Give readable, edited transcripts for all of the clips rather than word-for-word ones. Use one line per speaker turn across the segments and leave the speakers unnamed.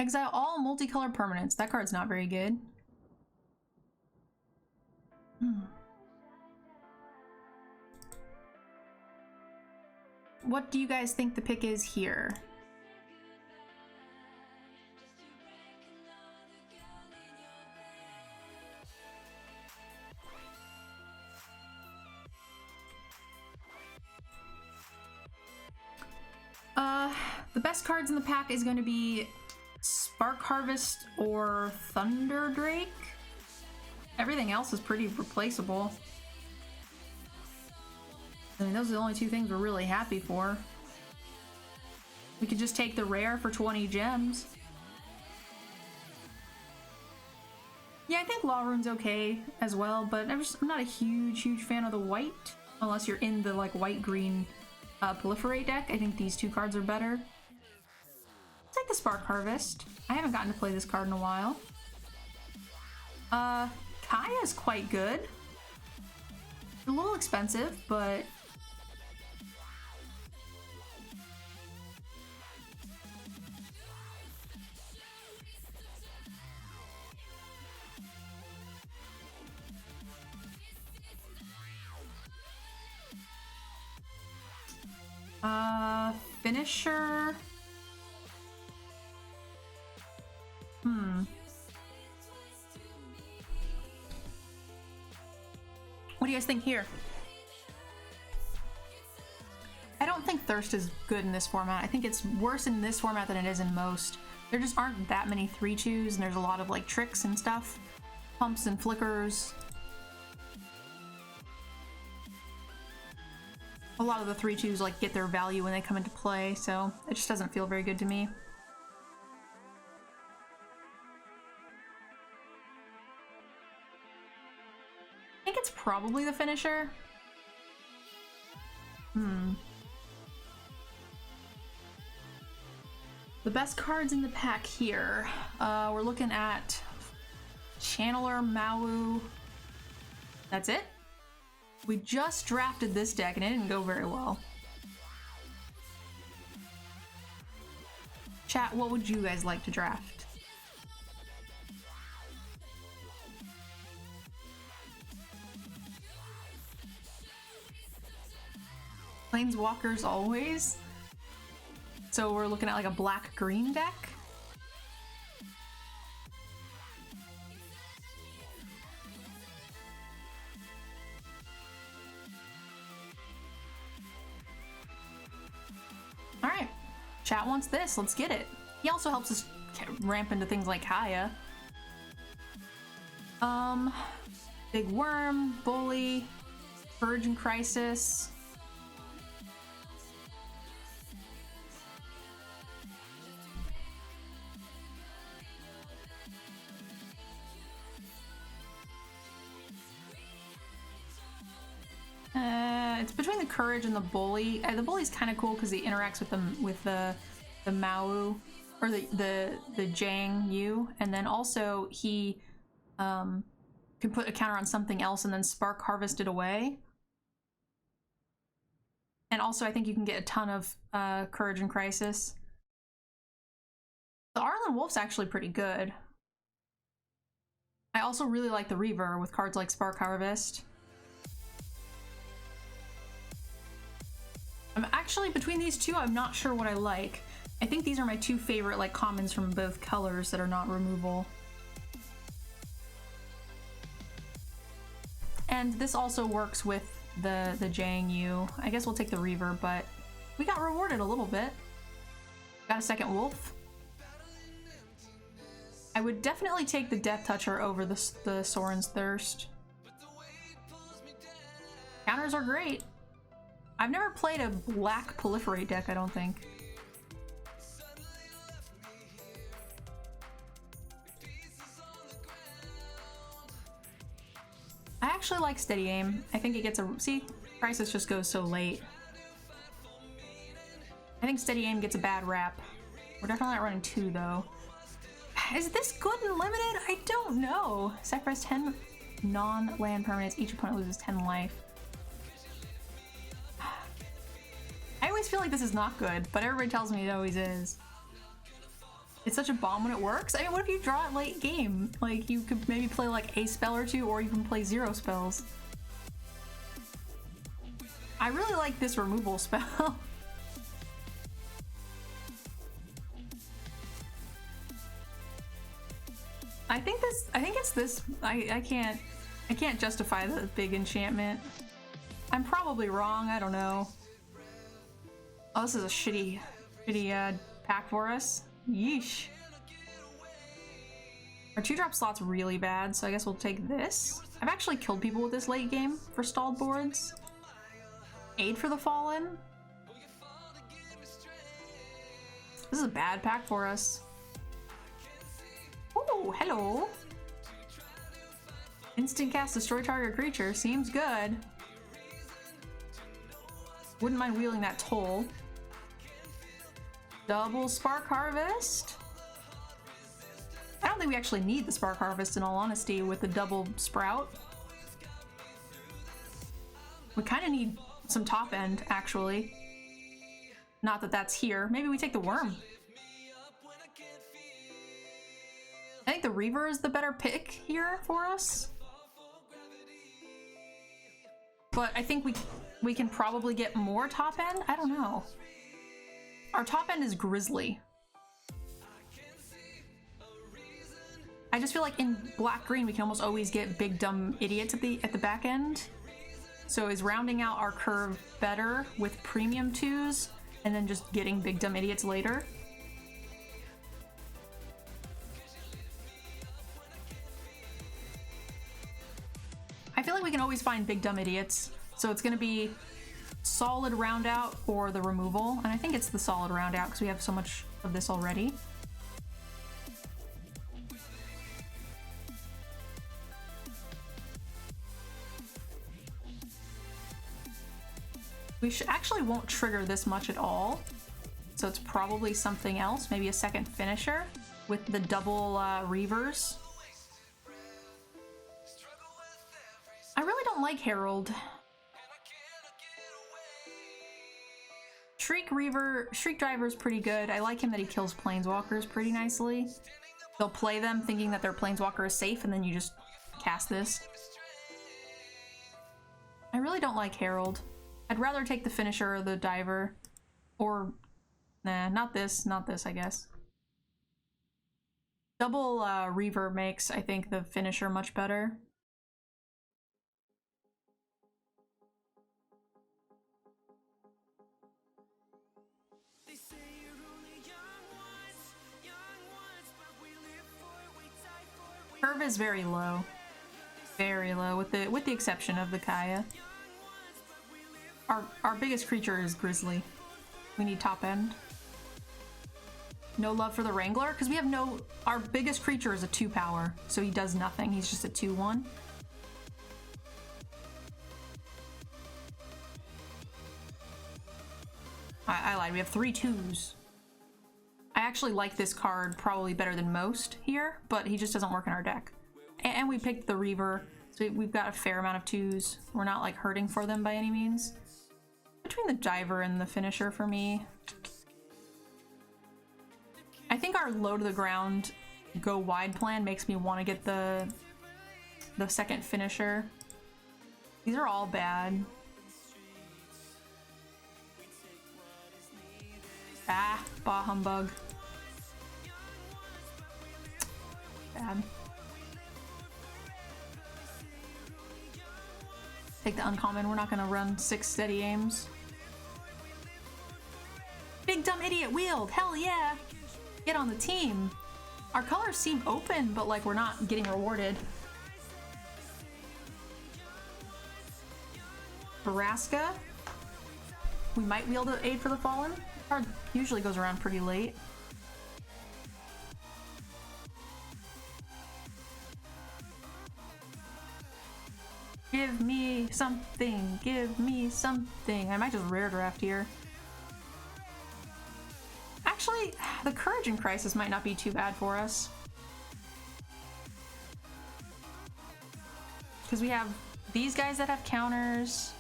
Exile all multicolored permanents. That card's not very good. What do you guys think the pick is here? The best cards in the pack is going to be Spark Harvest or Thunder Drake. Everything else is pretty replaceable. I mean, those are the only two things we're really happy for. We could just take the rare for 20 gems. Yeah, I think Law Rune's okay as well, but I'm not a huge fan of the white. Unless you're in the like white-green Proliferate deck. I think these two cards are better. Take the Spark Harvest. I haven't gotten to play this card in a while. Kaya's quite good. A little expensive, but Finisher. What do you guys think here? I don't think Thirst is good in this format. I think it's worse in this format than it is in most. There just aren't that many 3/2s, and there's a lot of like tricks and stuff. Pumps and flickers. A lot of the 3/2s like get their value when they come into play, so it just doesn't feel very good to me. I think it's probably the Finisher. The best cards in the pack here. We're looking at Channeler, Mawu. That's it? We just drafted this deck and it didn't go very well. Chat, what would you guys like to draft? Planeswalkers always. So we're looking at like a black-green deck. All right, chat wants this. Let's get it. He also helps us ramp into things like Kaya. Big Worm, Bully, Purge and Crisis. It's between the Courage and the Bully. The Bully's kind of cool because he interacts with the Mawu or the Jang Yu, and then also he can put a counter on something else and then Spark Harvest it away. And also I think you can get a ton of Courage and Crisis. The Arlen Wolf's actually pretty good. I also really like the Reaver with cards like Spark Harvest. I'm actually, between these two, I'm not sure what I like. I think these are my two favorite like commons from both colors that are not removal. And this also works with the Jang Yu. I guess we'll take the Reaver, but we got rewarded a little bit. Got a second Wolf. I would definitely take the Death Toucher over the Soren's Thirst. Counters are great. I've never played a black Proliferate deck, I don't think. I actually like Steady Aim. I think it gets a... See? Crisis just goes so late. I think Steady Aim gets a bad rap. We're definitely not running 2, though. Is this good and limited? I don't know. Sacrifice 10 non-land permanents. Each opponent loses 10 life. I always feel like this is not good, but everybody tells me it always is. It's such a bomb when it works. I mean, what if you draw it late game? Like, you could maybe play like a spell or two, or you can play 0 spells. I really like this removal spell. I think it's this. I can't justify the big enchantment. I'm probably wrong. I don't know. Oh, this is a shitty pack for us. Yeesh. Our 2-drop slot's really bad, so I guess we'll take this. I've actually killed people with this late game for stalled boards. Aid for the Fallen. This is a bad pack for us. Oh, hello. Instant cast destroy target creature. Seems good. Wouldn't mind wheeling that toll. Double Spark Harvest. I don't think we actually need the Spark Harvest in all honesty with the double Sprout. We kind of need some top end actually. Not that that's here. Maybe we take the Worm. I think the Reaver is the better pick here for us. But I think we can probably get more top end? I don't know. Our top end is Grizzly. I just feel like in black-green we can almost always get big dumb idiots at the back end. So is rounding out our curve better with premium 2s and then just getting big dumb idiots later? I feel like we can always find big dumb idiots. So it's gonna be solid round out or the removal, and I think it's the solid round out because we have so much of this already. We actually won't trigger this much at all, so it's probably something else, maybe a second finisher with the double Reavers. I really don't like Herald. Shriek Driver's pretty good. I like him that he kills Planeswalkers pretty nicely. They'll play them thinking that their Planeswalker is safe, and then you just cast this. I really don't like Herald. I'd rather take the finisher or the diver. Or, nah, not this, I guess. Double Reaver makes, I think, the finisher much better. Curve is very low. Very low, with the exception of the Kaya. Our biggest creature is Grizzly. We need top end. No love for the Wrangler, because we have no... Our biggest creature is a 2-power, so he does nothing. He's just a 2/1. I lied, we have 3 2s. I actually like this card probably better than most here, but he just doesn't work in our deck. And we picked the Reaver, so we've got a fair amount of 2s. We're not like hurting for them by any means. Between the Diver and the Finisher for me. I think our low to the ground go wide plan makes me want to get the second Finisher. These are all bad. Ah, bah humbug. Bad. Take the uncommon. We're not gonna run 6 steady aims. Big dumb idiot wield. Hell yeah. Get on the team. Our colors seem open, but like we're not getting rewarded. Baraska. We might wield an Aid for the Fallen. Card usually goes around pretty late. Give me something, give me something. I might just rare draft here. Actually, the Courage in Crisis might not be too bad for us. Because we have these guys that have counters.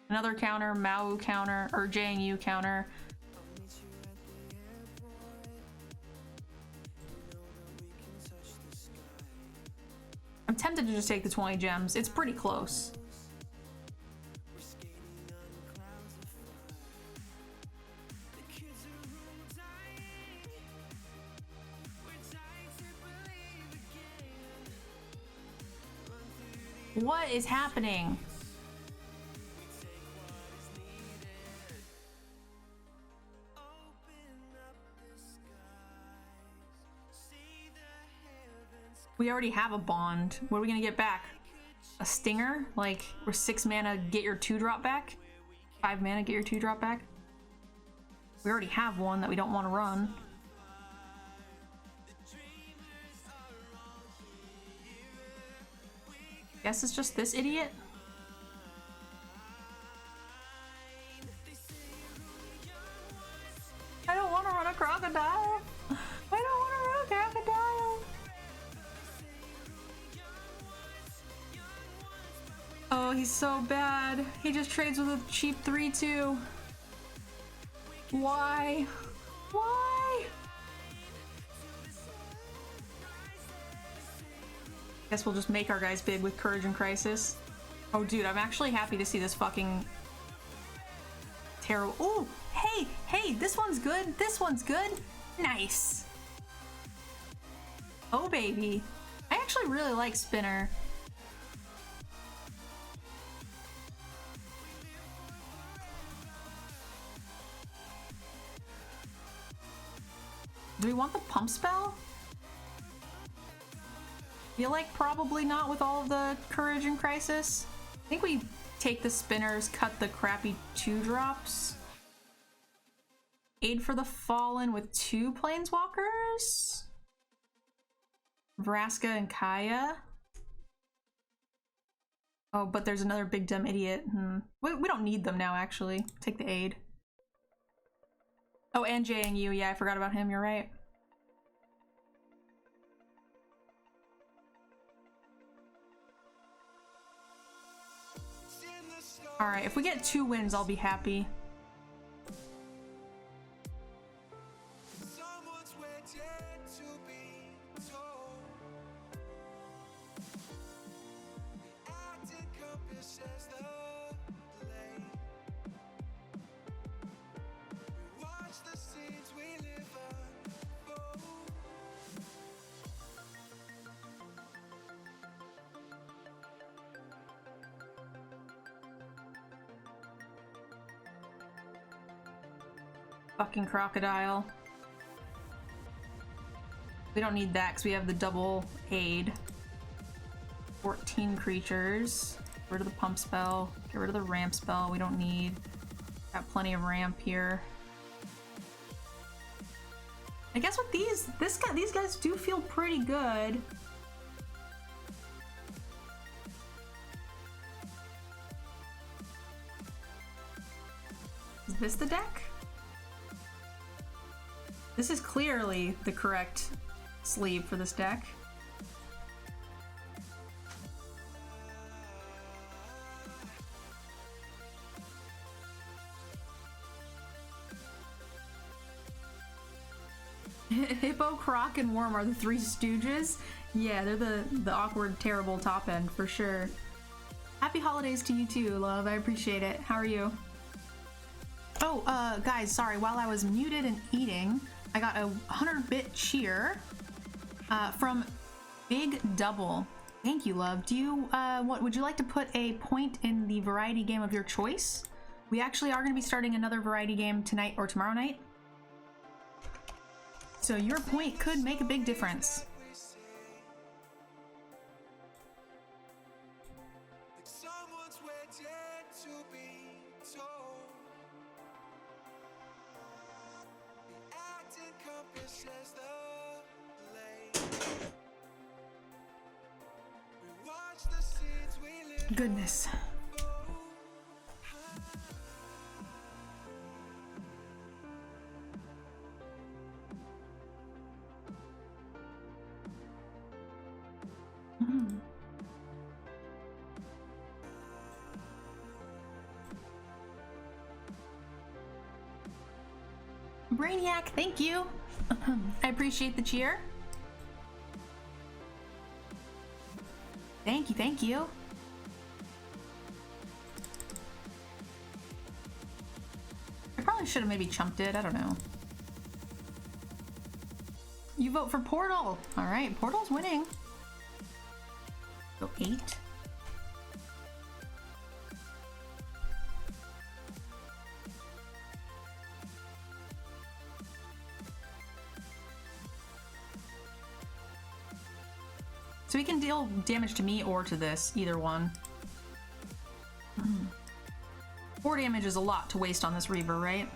Another counter, Mao counter, or JNU counter. I'm tempted to just take the 20 gems. It's pretty close. What is happening? We already have a bond. What are we gonna get back? A stinger? Like, we're 6 mana, get your 2-drop back? 5 mana, get your 2-drop back? We already have one that we don't want to run. Guess it's just this idiot? I don't want to run a crocodile! I don't want to run a crocodile! Oh, he's so bad. He just trades with a cheap 3-2. Why? Why? Guess we'll just make our guys big with Courage and Crisis. Oh, dude, I'm actually happy to see this fucking terrible. Oh, hey, hey, this one's good. This one's good. Nice. Oh, baby. I actually really like Spinner. Do we want the pump spell? Feel like probably not with all of the Courage and Crisis. I think we take the spinners, cut the crappy 2-drops. Aid for the Fallen with 2 Planeswalkers? Vraska and Kaya? Oh, but there's another big dumb idiot. We don't need them now, actually. Take the aid. Oh, and JNU. Yeah, I forgot about him. You're right. Alright, if we get 2 wins, I'll be happy. Fucking crocodile. We don't need that because we have the double aid. 14 creatures. Get rid of the pump spell. Get rid of the ramp spell. We don't need. Got plenty of ramp here. I guess with these, these guys do feel pretty good. Is this the deck? This is clearly the correct sleeve for this deck. Hippo, Croc, and Worm are the 3 stooges. Yeah, they're the awkward, terrible top end for sure. Happy holidays to you too, love. I appreciate it. How are you? Oh, guys, sorry. While I was muted and eating, I got a 100-bit cheer from Big Double. Thank you, love. Do you, what would you like to put a point in the variety game of your choice? We actually are going to be starting another variety game tonight or tomorrow night. So your point could make a big difference. Goodness. Brainiac, thank you. I appreciate the cheer. Thank you, thank you. I probably should have maybe chumped it, I don't know. You vote for Portal. All right, Portal's winning. Go 8. So he can deal damage to me or to this, either one. 4 damage is a lot to waste on this Reaver, right?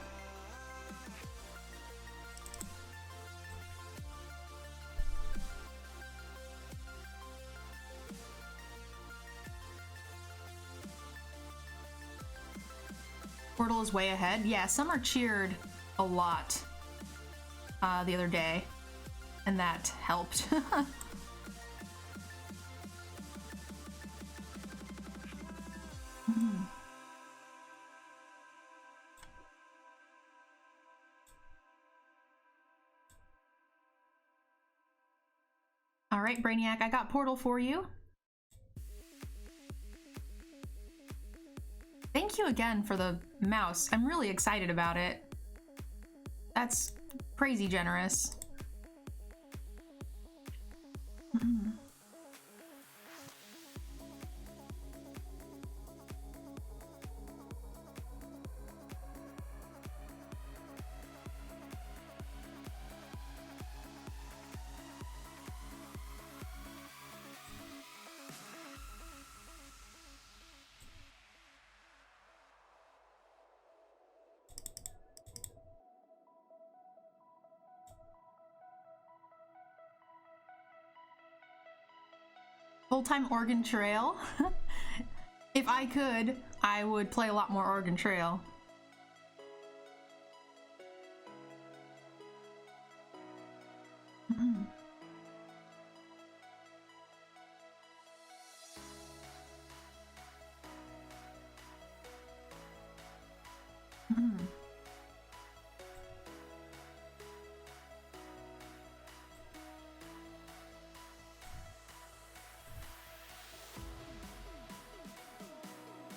Portal is way ahead. Yeah, Summer cheered a lot the other day, and that helped. All right, Brainiac, I got Portal for you. Thank you again for the mouse. I'm really excited about it. That's crazy generous. Full-time Oregon Trail. If I could, I would play a lot more Oregon Trail.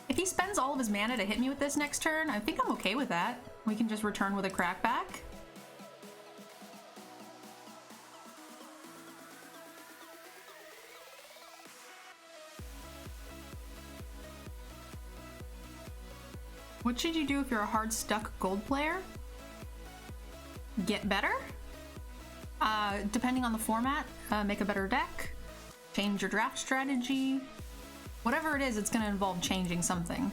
If he spends all of his mana to hit me with this next turn, I think I'm okay with that. We can just return with a crackback. What should you do if you're a hard stuck gold player? Get better? Depending on the format, make a better deck, change your draft strategy. Whatever it is, it's going to involve changing something.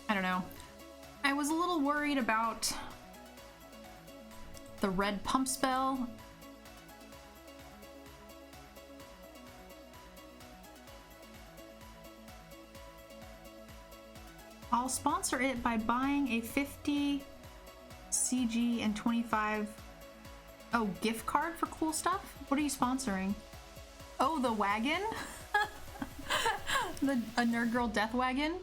I don't know. I was a little worried about the red pump spell. I'll sponsor it by buying a 50 CG and 25 gift card for cool stuff? What are you sponsoring? Oh, the wagon? A Nerd Girl death wagon?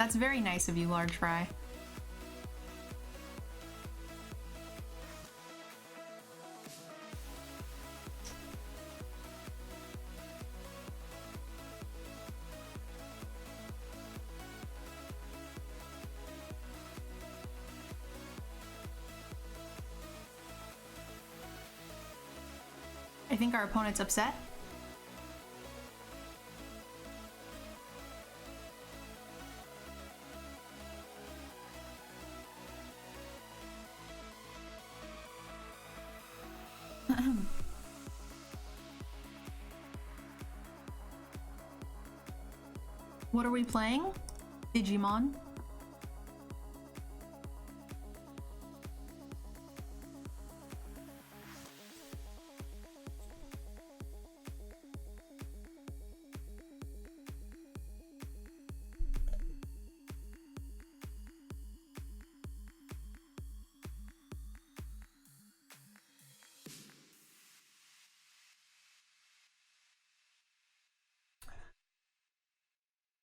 That's very nice of you, Large Fry. I think our opponent's upset. What are we playing? Digimon.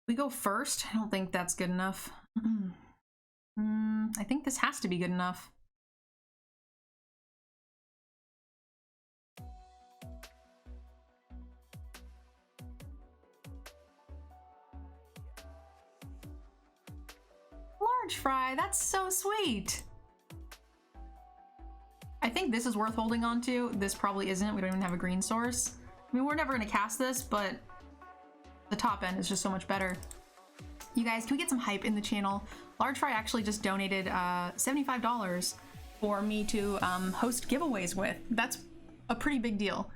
We go first? I don't think that's good enough. I think this has to be good enough. Large Fry, that's so sweet. I think this is worth holding on to. This probably isn't. We don't even have a green source. I mean, we're never gonna cast this, but the top end is just so much better. You guys, can we get some hype in the channel? Large Fry actually just donated $75 for me to host giveaways with. That's a pretty big deal.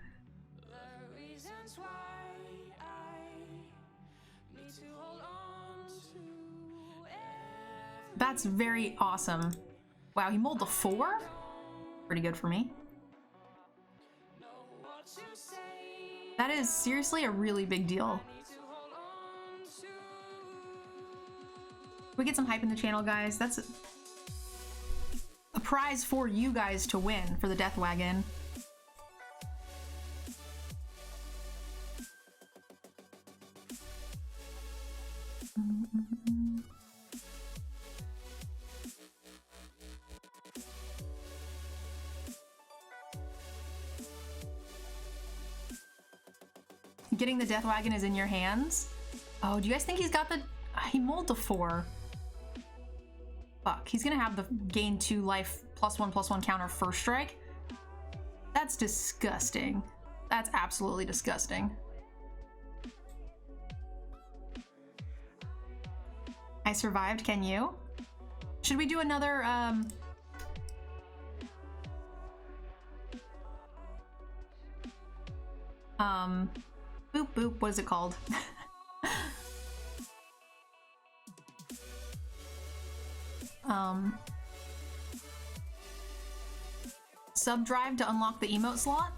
That's very awesome. Wow, he mulled a 4? Pretty good for me. That is seriously a really big deal. We get some hype in the channel, guys. That's a prize for you guys to win for the Death Wagon. Getting the Death Wagon is in your hands. Oh, do you guys think he's got the... He mulled a 4. Fuck, he's gonna have the gain 2 life +1/+1 counter first strike. That's disgusting. That's absolutely disgusting. I survived, can you? Should we do another, boop boop, what is it called? Sub drive to unlock the emote slot?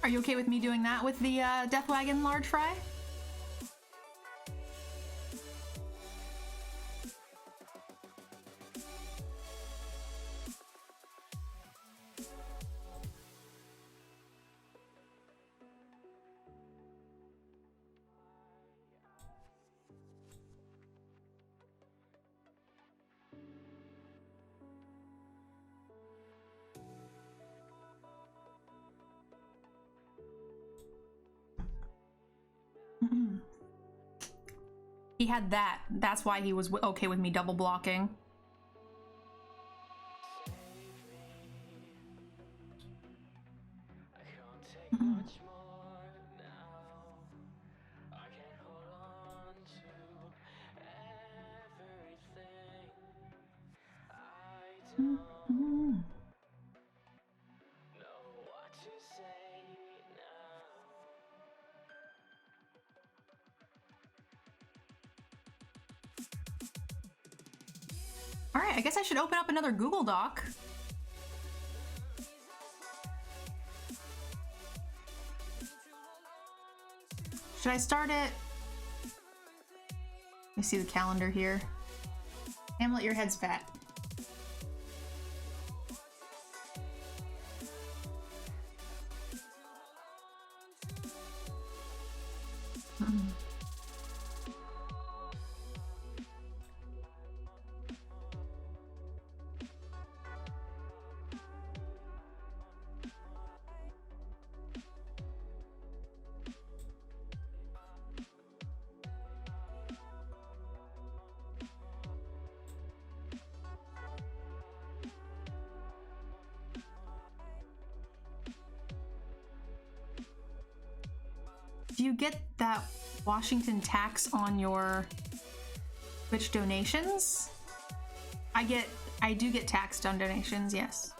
Are you okay with me doing that with the Death Wagon, Large Fry? He had that. That's why he was okay with me double blocking. Alright, I guess I should open up another Google Doc. Should I start it? Let me see the calendar here. Hamlet, your head's fat. Do you get that Washington tax on your Twitch donations? I do get taxed on donations, yes.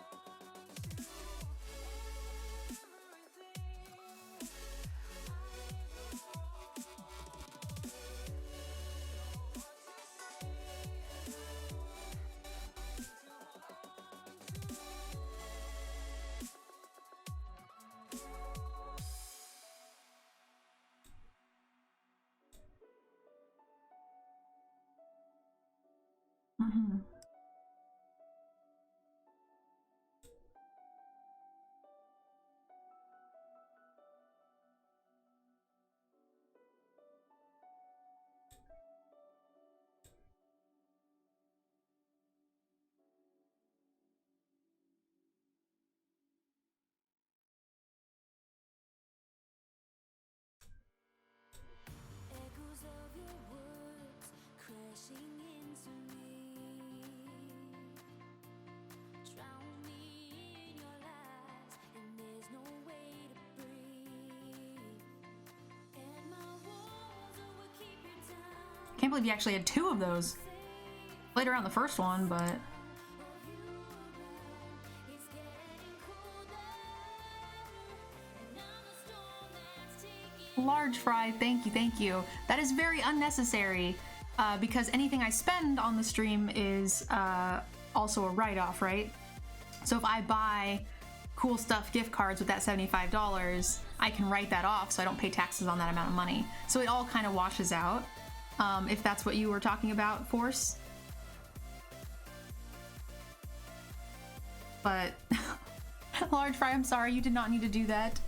Can't believe you actually had 2 of those. Played around the first one, but... Large fry, thank you. That is very unnecessary, because anything I spend on the stream is also a write-off, right? So if I buy cool stuff gift cards with that $75, I can write that off so I don't pay taxes on that amount of money. So it all kind of washes out. If that's what you were talking about, Force. But, Large Fry, I'm sorry, you did not need to do that.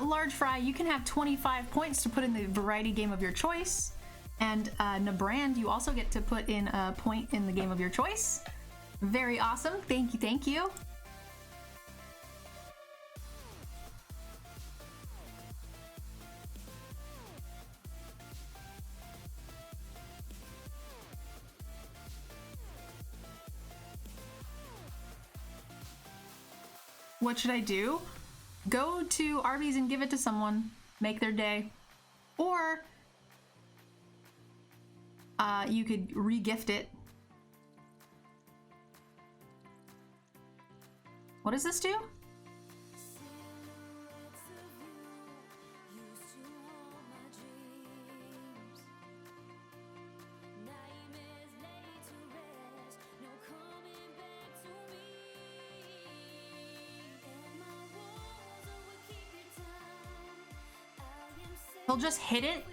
Large Fry, you can have 25 points to put in the variety game of your choice, and Nabrand, you also get to put in a point in the game of your choice. Very awesome, thank you. What should I do? Go to Arby's and give it to someone. Make their day. Or you could re-gift it. What does this do? He'll just hit it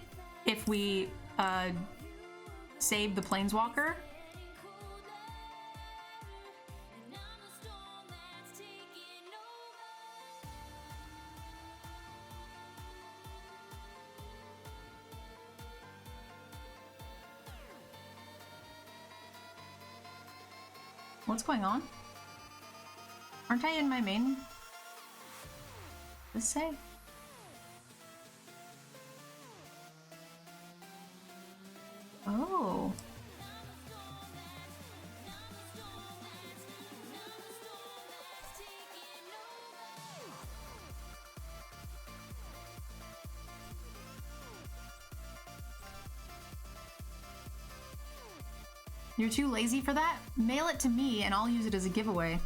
if we save the Planeswalker. What's going on? Aren't I in my main? Let's say. Oh. You're too lazy for that? Mail it to me and I'll use it as a giveaway.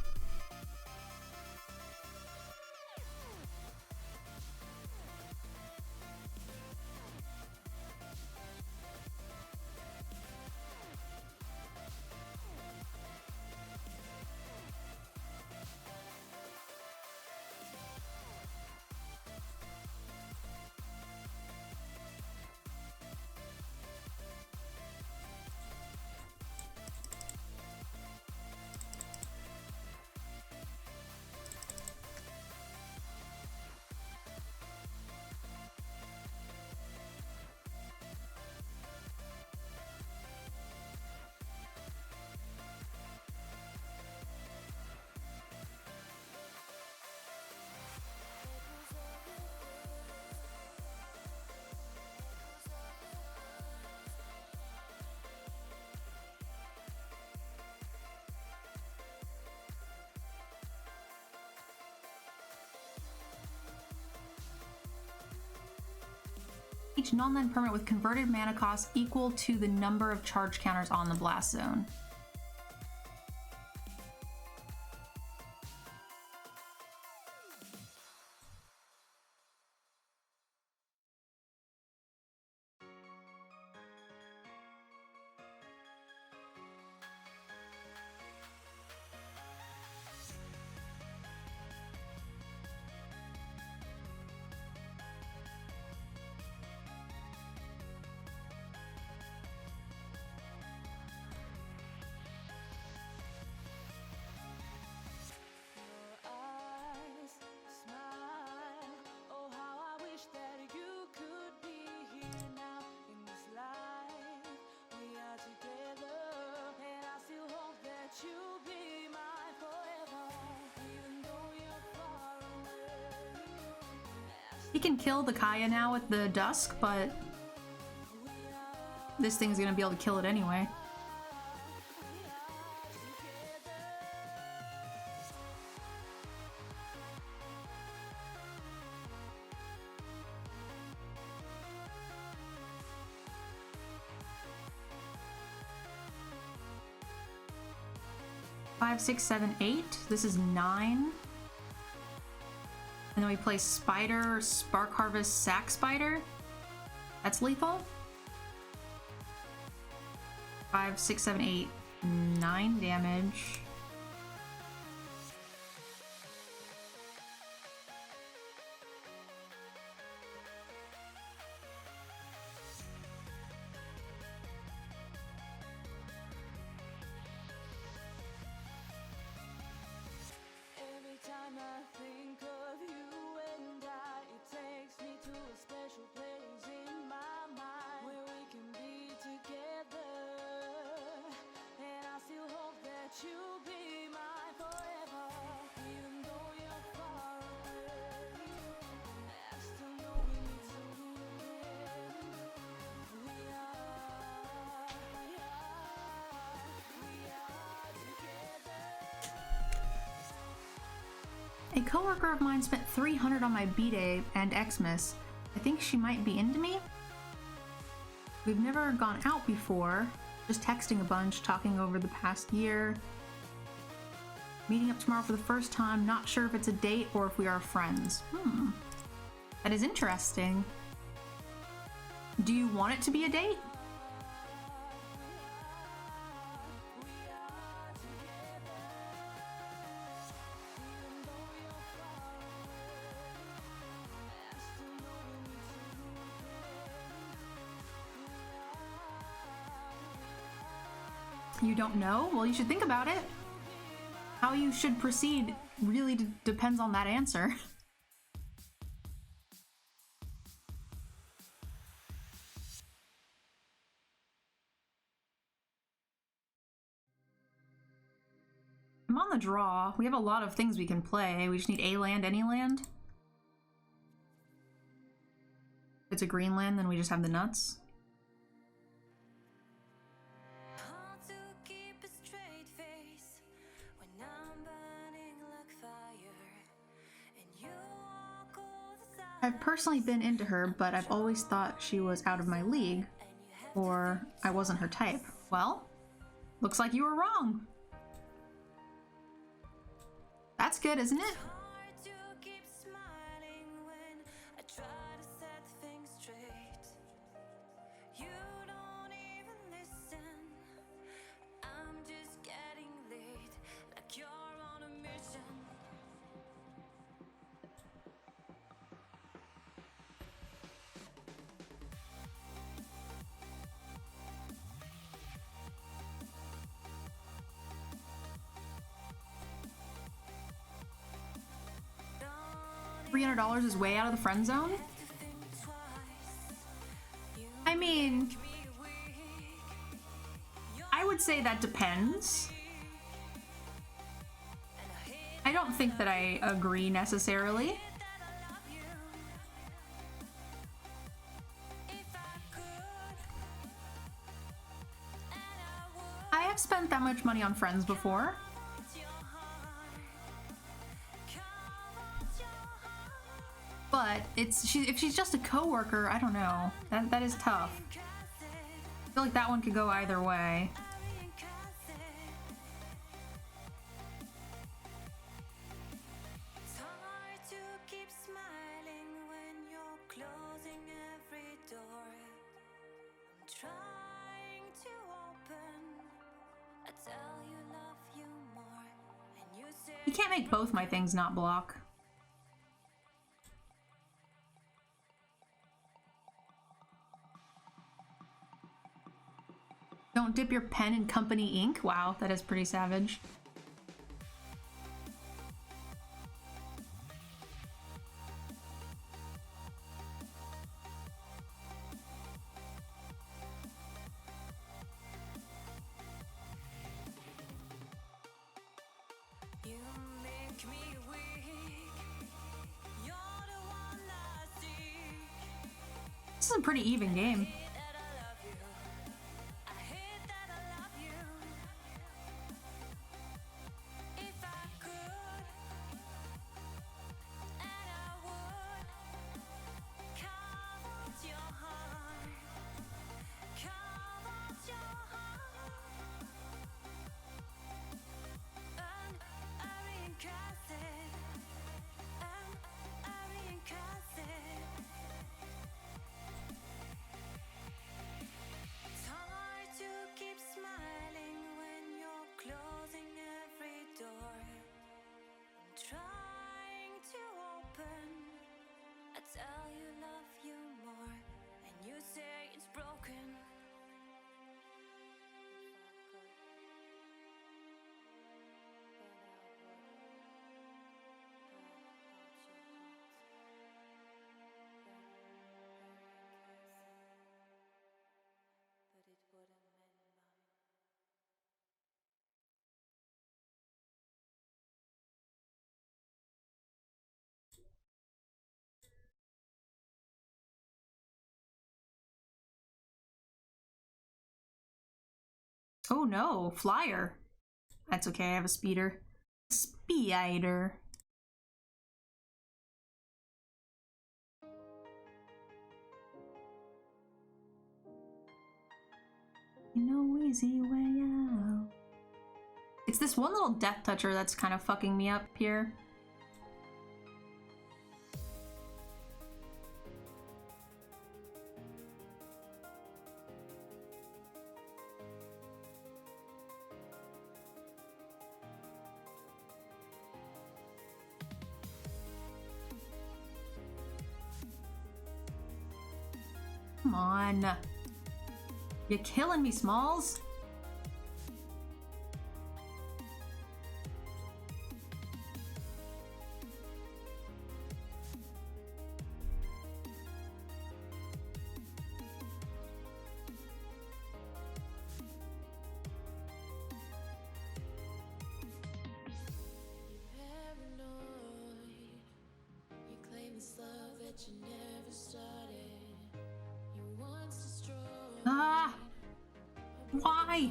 Each non-land permanent with converted mana cost equal to the number of charge counters on the blast zone. He can kill the Kaya now with the Dusk, but this thing's gonna be able to kill it anyway. Five, 6, 7, 8. This is 9. And then we play Spider, Spark Harvest, Sack Spider. That's lethal. 5, 6, 7, 8, 9 damage. A coworker of mine spent 300 on my B-Day and Xmas. I think she might be into me? We've never gone out before, just texting a bunch, talking over the past year. Meeting up tomorrow for the first time, not sure if it's a date or if we are friends. That is interesting. Do you want it to be a date? You don't know? Well, you should think about it. How you should proceed really depends on that answer. I'm on the draw. We have a lot of things we can play. We just need a land, any land. If it's a green land, then we just have the nuts. I've personally been into her, but I've always thought she was out of my league, or I wasn't her type. Well, looks like you were wrong. That's good, isn't it? $300 is way out of the friend zone? I mean, I would say that depends. I don't think that I agree necessarily. I have spent that much money on friends before. But if she's just a coworker, I don't know. That is tough. I feel like that one could go either way. You can't make both my things not block. Don't dip your pen in company ink? Wow, that is pretty savage. This is a pretty even game. Oh no, flyer. That's okay, I have a speeder. Speeder. No easy way out. It's this one little death toucher that's kind of fucking me up here. Come on. You're killing me, Smalls. Ah! Why?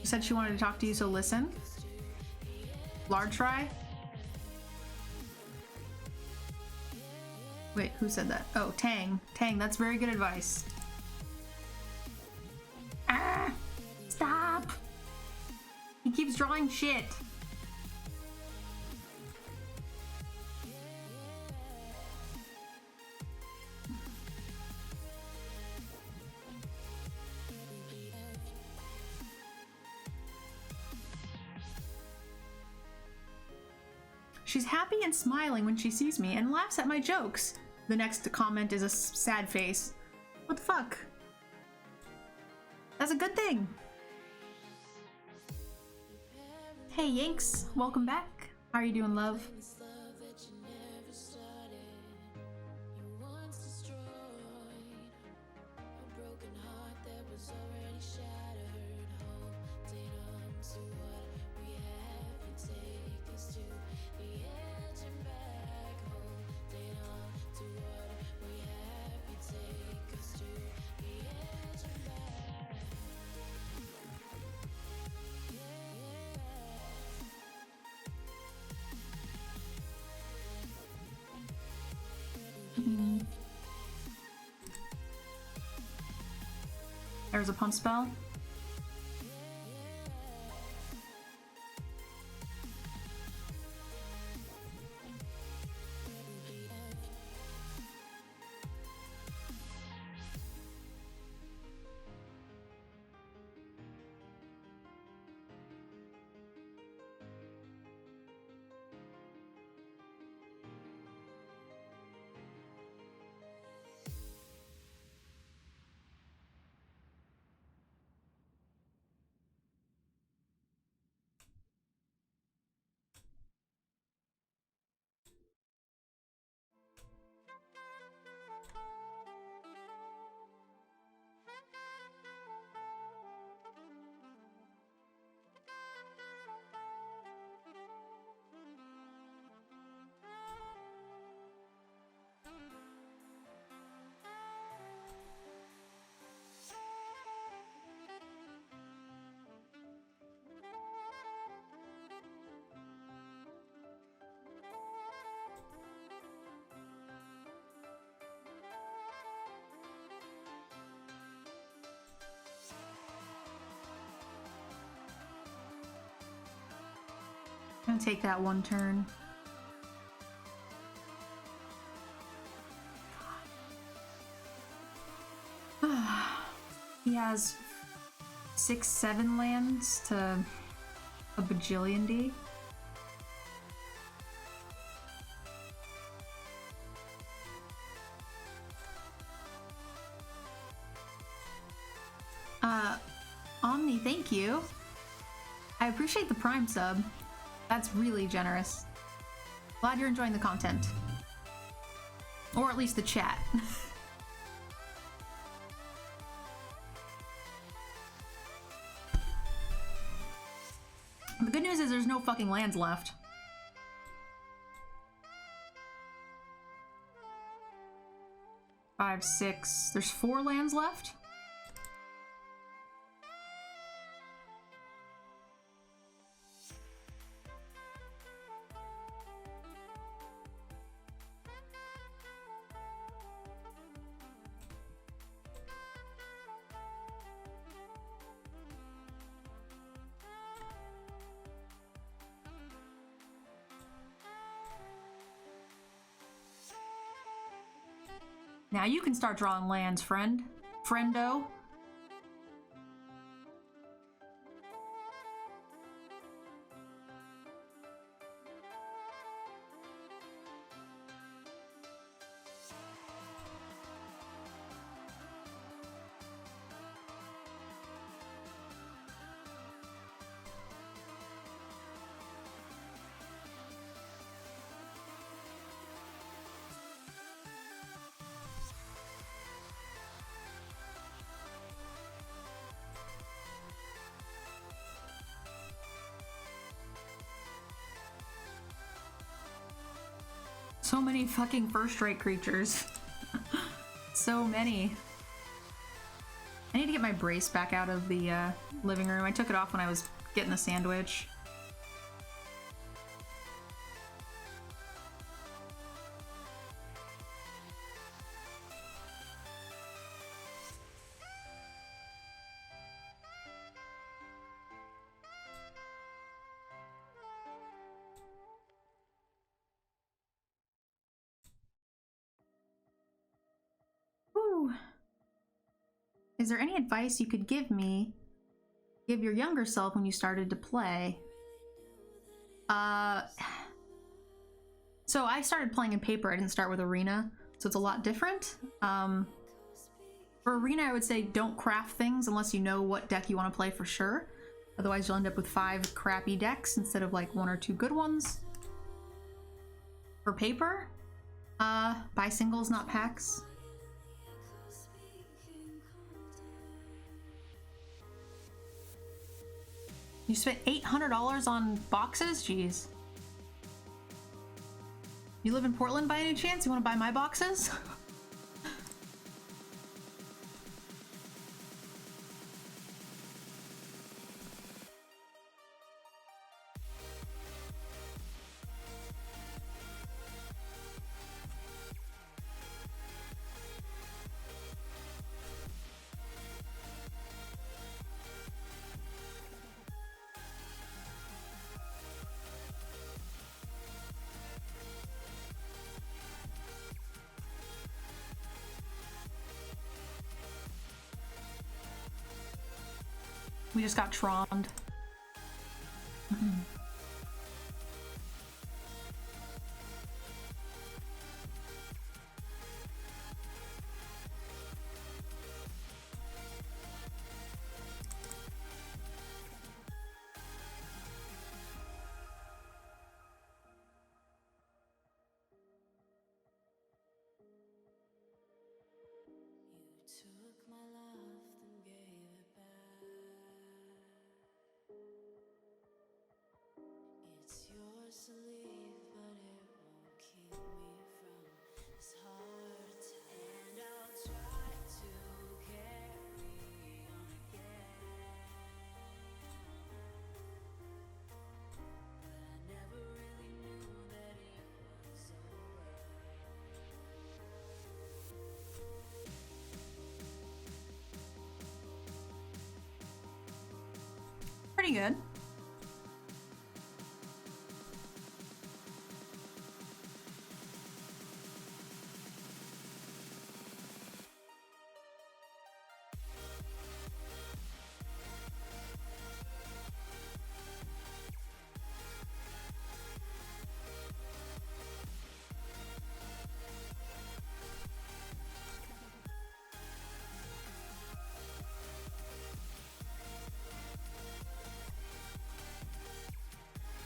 She said she wanted to talk to you, so listen. Large try? Wait, who said that? Oh, Tang. Tang, that's very good advice. Ah! Stop! He keeps drawing shit. She's happy and smiling when she sees me and laughs at my jokes. The next comment is a sad face. What the fuck? That's a good thing. Hey Yanks, welcome back. How are you doing, love? There's a pump spell. I'm gonna take that one turn. He has 6-7 lands to a bajillion D. Omni, thank you. I appreciate the Prime sub. That's really generous. Glad you're enjoying the content. Or at least the chat. The good news is there's no fucking lands left. Five, six. There's 4 lands left? Now you can start drawing lands, friend. Friendo. So many fucking first-rate creatures. So many. I need to get my brace back out of the living room. I took it off when I was getting the sandwich. Is there any advice you could give your younger self when you started to play? So I started playing in paper. I didn't start with Arena, so it's a lot different. For Arena, I would say don't craft things unless you know what deck you want to play for sure. Otherwise, you'll end up with 5 crappy decks instead of like 1 or 2 good ones. For paper, buy singles, not packs. You spent $800 on boxes? Jeez. You live in Portland by any chance? You want to buy my boxes? We just got troned. Pretty good.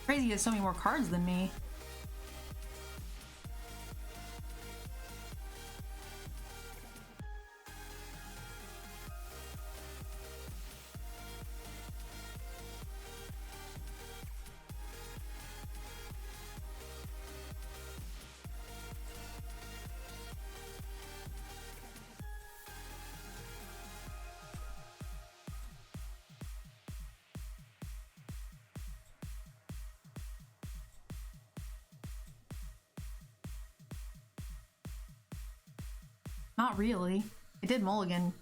Crazy he has so many more cards than me. Not really. I did mulligan.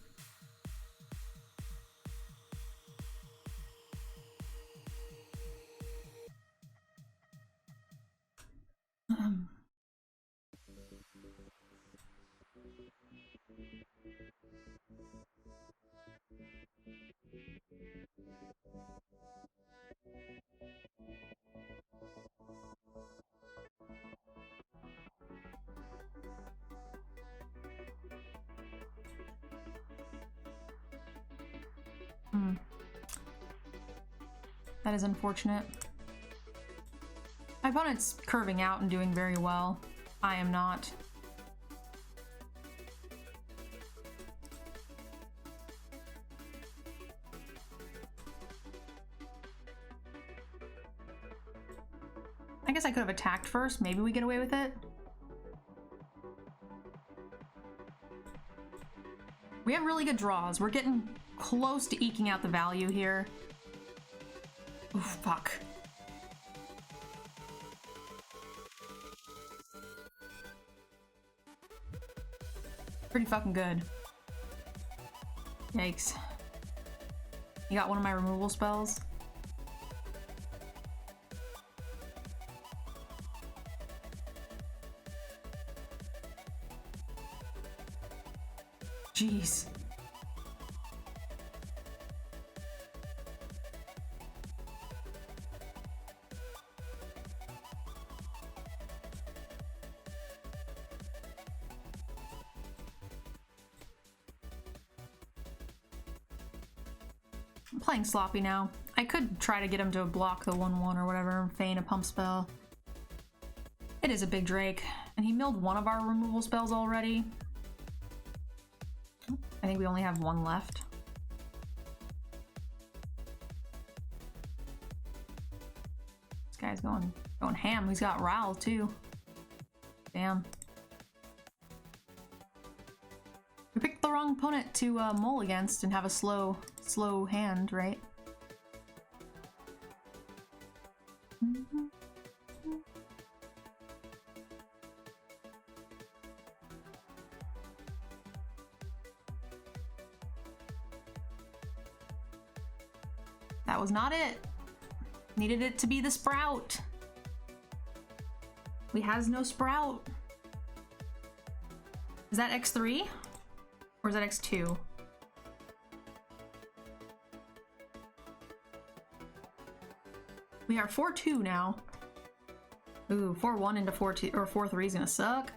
That is unfortunate. My opponent's curving out and doing very well. I am not. I guess I could have attacked first. Maybe we get away with it. We have really good draws. We're getting close to eking out the value here. Oh, fuck. Pretty fucking good. Yikes. You got one of my removal spells? Jeez. I'm playing sloppy now. I could try to get him to block the 1/1 or whatever, feign a pump spell. It is a big Drake, and he milled one of our removal spells already. I think we only have one left. This guy's going ham. He's got Ral too. Damn. We picked the wrong opponent to mull against and have a slow hand, right? That was not it. Needed it to be the sprout. We has no sprout. Is that X3? Or is that X2? We are 4-2 now. Ooh, 4-1 into 4-2 or 4-3 is gonna suck.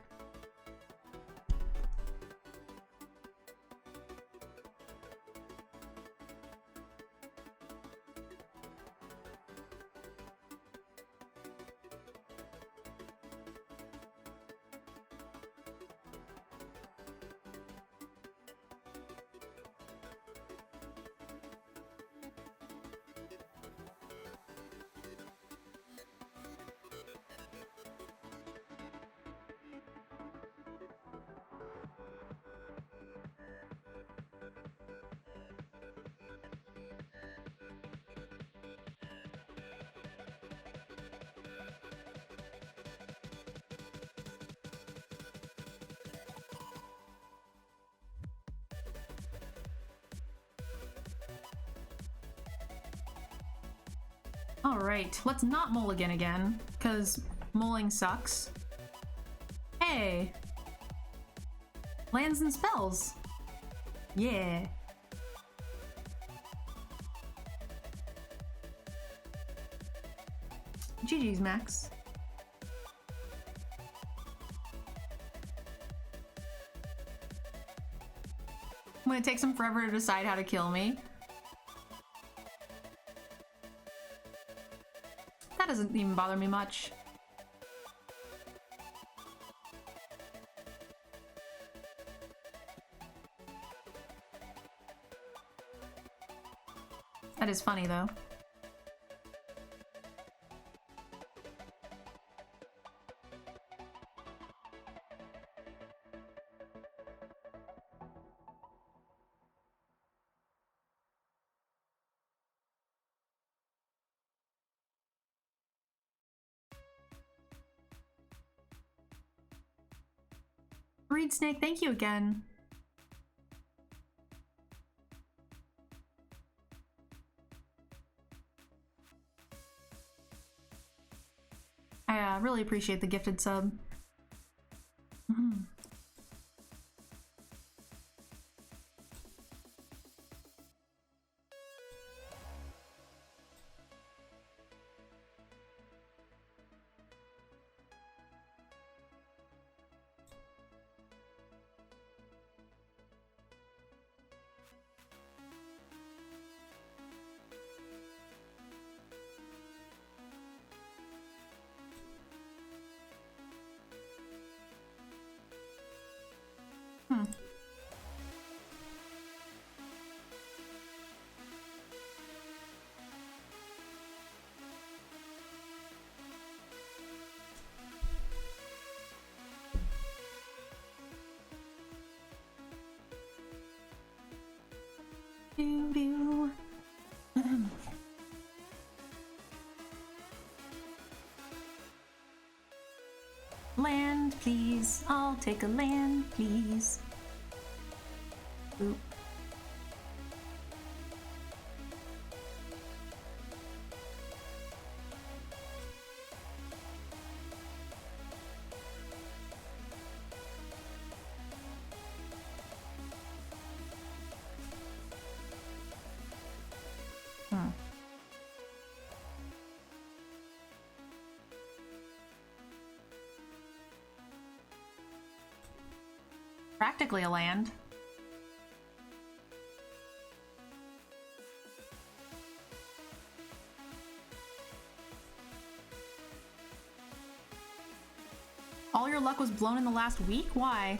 Alright, let's not mulligan again, because mulling sucks. Hey! Lands and spells! Yeah! GG's, Max. When it takes him forever to decide how to kill me. That doesn't even bother me much. That is funny, though. Reed Snake, thank you again. I really appreciate the gifted sub. Land, please. I'll take a land, please. Oop. Practically a land. All your luck was blown in the last week? Why?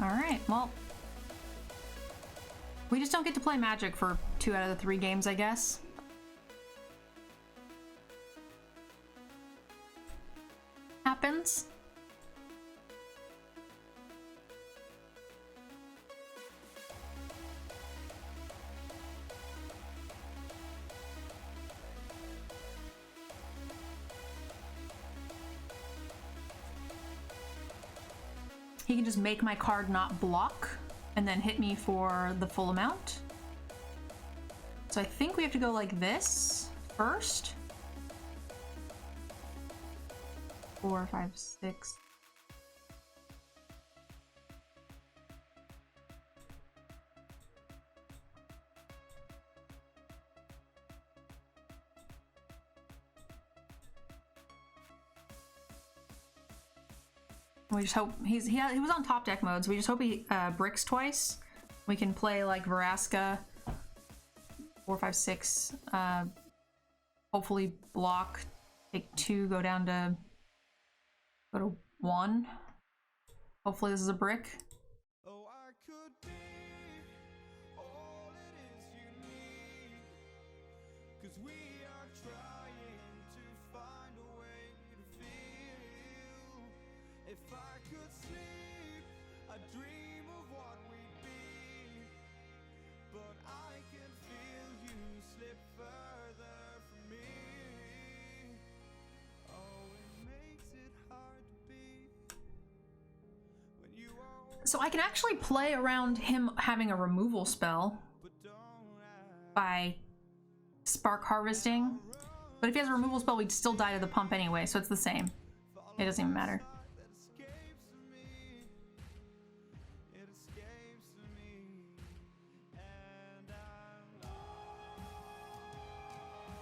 Alright, well. We just don't get to play Magic for 2 out of the 3 games, I guess. Happens. he can just make my card not block and then hit me for the full amount. So I think we have to go like this first. 4, 5, 6. We just hope he was on top deck mode, so we just hope he bricks twice. We can play like Vraska, 4, 5, 6. Hopefully block, take 2, go to 1. Hopefully this is a brick.
Oh, I could be all it is you need, 'cause we are trying to find a way to feel. If I could sleep, I'd dream of what we'd be, but I can feel you slip further from me. Oh, it makes it hard to be when you are.
So I can actually play around him having a removal spell by spark harvesting, but if he has a removal spell, we'd still die to the pump anyway, so it's the same. It doesn't even matter.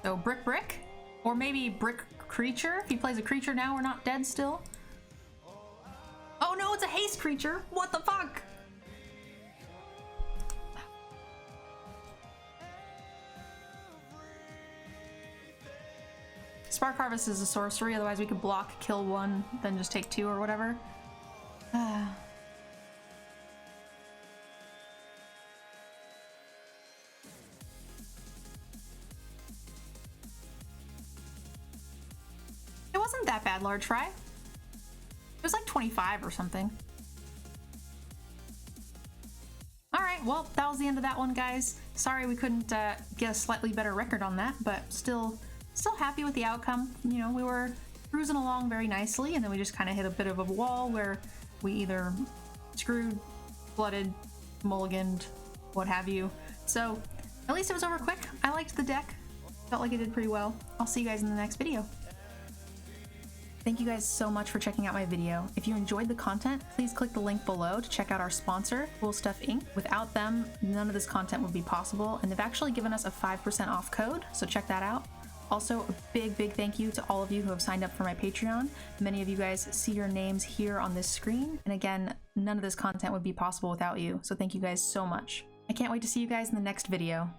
So brick, or maybe brick creature. If he plays a creature now, we're not dead still. Oh no, it's a haste creature. What the fuck? Spark Harvest is a sorcery, otherwise we could block, kill 1, then just take 2 or whatever. It wasn't that bad, large fry. It was like 25 or something. Alright, well, that was the end of that one, guys. Sorry we couldn't get a slightly better record on that, but still happy with the outcome. You know, we were cruising along very nicely, and then we just kind of hit a bit of a wall where we either screwed, flooded, mulliganed, what have you. So, at least it was over quick. I liked the deck. Felt like it did pretty well. I'll see you guys in the next video. Thank you guys so much for checking out my video. If you enjoyed the content, please click the link below to check out our sponsor, Cool Stuff Inc. Without them, none of this content would be possible, and they've actually given us a 5% off code, so check that out. Also, a big thank you to all of you who have signed up for my Patreon. Many of you guys see your names here on this screen, and again, none of this content would be possible without you, so thank you guys so much. I can't wait to see you guys in the next video.